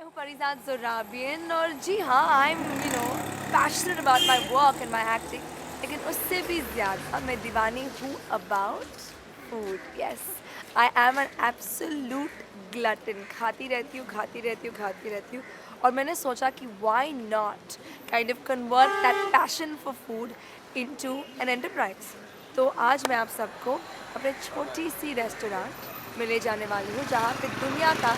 मैं हूँ परिजात ज़ोराबियन और जी हाँ I am passionate about my work and my acting, लेकिन उससे भी ज़्यादा मैं दीवानी हूँ about food. Yes, I am an absolute glutton. खाती रहती हूँ, खाती रहती हूँ, खाती रहती हूँ। और मैंने सोचा कि why not kind of convert that passion for food into an enterprise. तो आज मैं आप सबको अपने छोटी सी रेस्टोरेंट में ले जाने वाली हूँ जहाँ पे दुनिया का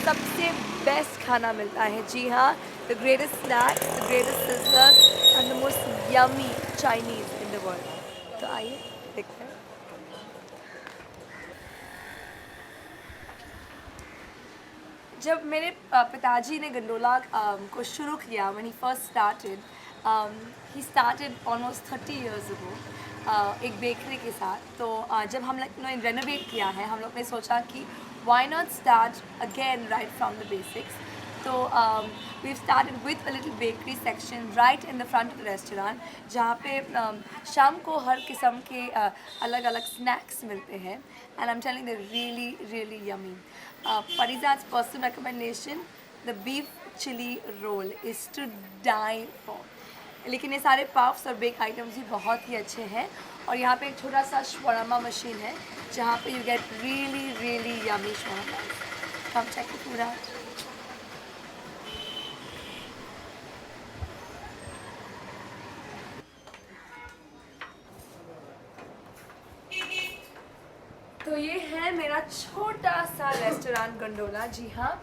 सबसे बेस्ट खाना मिलता है। जी हाँ, the greatest snacks, the greatest sizzler and the most yummy Chinese in the world. तो आइए देखते हैं। जब मेरे पिताजी ने गंडोला को शुरू किया, when he first started, he started almost 30 years ago, एक बेकरी के साथ। तो जब हम लोग ने रेनोवेट किया है, हम लोग ने सोचा कि why not start again right from the basics. तो we've started with a little bakery section right in the front of the restaurant, जहाँ पे शाम को हर किस्म के अलग अलग स्नैक्स मिलते हैं and I'm telling you, they're really really yummy. Parizat's personal recommendation, the beef chili roll is to die for. लेकिन ये सारे पफ्स और बेक आइटम्स भी बहुत ही अच्छे हैं। और यहाँ पे एक छोटा सा शवरमा मशीन है जहाँ पे you get really really yummy shawarma. Come check it food out. तो ये है मेरा छोटा सा रेस्टोरेंट गंडोला। जी हाँ,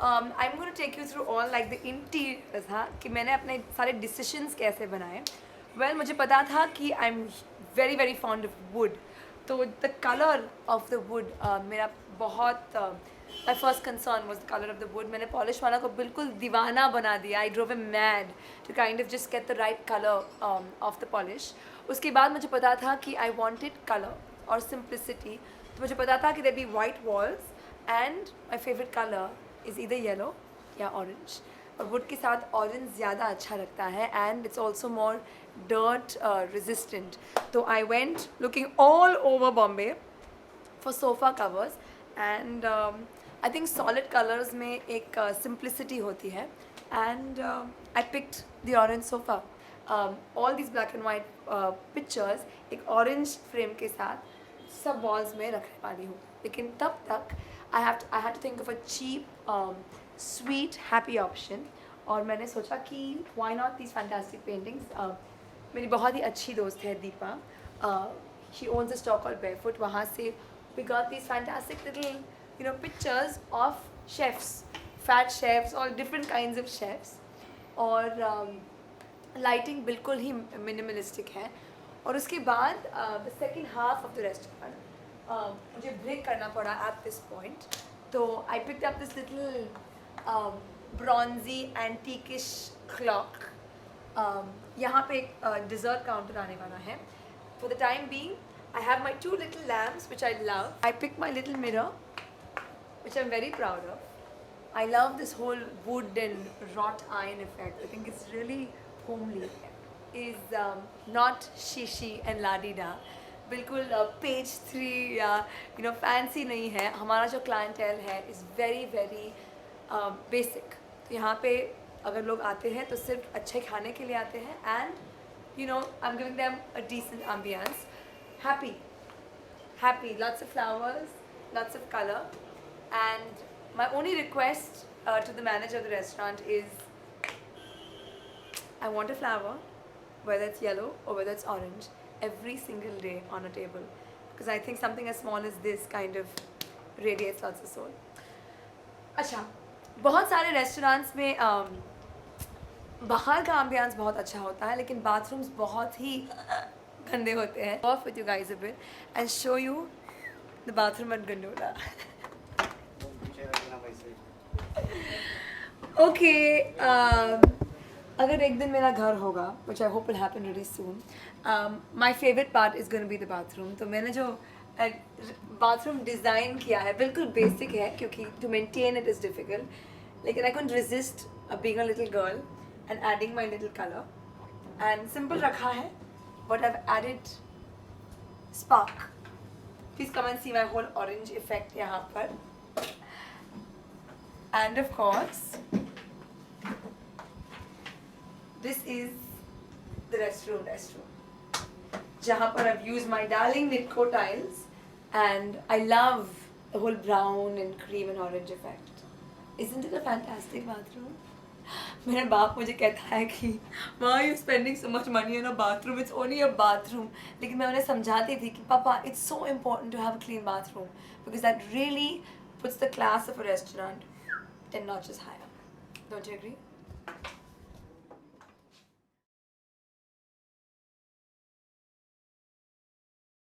I am going to take you through all like the interiors. हाँ, कि मैंने अपने सारे डिसीजंस कैसे बनाए। मुझे पता था कि I am very very fond of wood, तो the colour of the wood मेरा बहुत my first concern was the colour of the wood. मैंने पॉलिश वाला को बिल्कुल दीवाना बना दिया। I drove a mad to kind of just get the right colour of the polish. उसके बाद मुझे पता था कि आई वॉन्टेड कलर और सिंप्लिसिटी। तो मुझे पता था कि there be white walls and my favourite colour is इधर येलो या ऑरेंज। और वुड के साथ ऑरेंज ज़्यादा अच्छा लगता है and it's also more dirt resistant. तो I went looking all over Bombay for sofa covers and I think solid colours में एक सिंप्लिसिटी होती है and I picked the orange sofa. All this black and white pictures एक orange frame के साथ सब walls में रखने वाली हूँ। लेकिन तब तक I have to think of a cheap sweet happy option. और मैंने सोचा कि why not these fantastic paintings. मेरी बहुत ही अच्छी दोस्त है Deepa, she owns a stall called barefoot. वहाँ से we got these fantastic little pictures of chefs, fat chefs और डिफरेंट काइंड्स ऑफ शेफ्स। और लाइटिंग बिल्कुल ही मिनिमलिस्टिक है। और उसके बाद the second half of the restaurant मुझे ब्रेक करना पड़ा एट दिस पॉइंट। तो I picked up this little bronzy antiquish clock. यहाँ पे एक डिज़र्ट काउंटर आने वाला है। For the time being I have my 2 little lamps which I love. I pick my little mirror which I'm very proud of. I love this whole wood and wrought iron effect. I think it's really homely. Is not shishi and ladida. बिल्कुल page 3 या fancy नहीं है। हमारा जो clientele है is very very basic. तो यहाँ पे अगर लोग आते हैं तो सिर्फ अच्छे खाने के लिए आते हैं and I am giving them a decent ambience. Happy happy, lots of flowers, lots of color. And my only request to the manager of the restaurant is I want a flower, whether it's yellow or whether it's orange, every single day on a table. Because I think something as small as this kind of radiates lots of soul. अच्छा, बहुत सारे restaurants में बाहर का ambience बहुत अच्छा होता है लेकिन बाथरूम्स बहुत ही गंदे होते हैं। Off with you guys a bit and show you the bathroom at Gondola. Okay, अगर एक दिन मेरा घर होगा, which I hope will happen really soon, my favorite part is going to be the bathroom. तो मैंने जो बाथरूम डिज़ाइन किया है बिल्कुल बेसिक है क्योंकि to maintain it is difficult. लेकिन I couldn't resist being a little girl and adding my little color. And simple रखा है, but I've added spark. Please come and see my whole orange effect यहाँ पर. And of course This is the restroom. जहाँ पर I've used my darling Nitco tiles and I love the whole brown and cream and orange effect. Isn't it a fantastic bathroom? मेरा बाप मुझे कहता है कि why are you spending so much money on a bathroom? It's only a bathroom. लेकिन मैं उन्हें समझाती थी कि पापा, it's so important to have a clean bathroom because that really puts the class of a restaurant 10 notches higher. Don't you agree?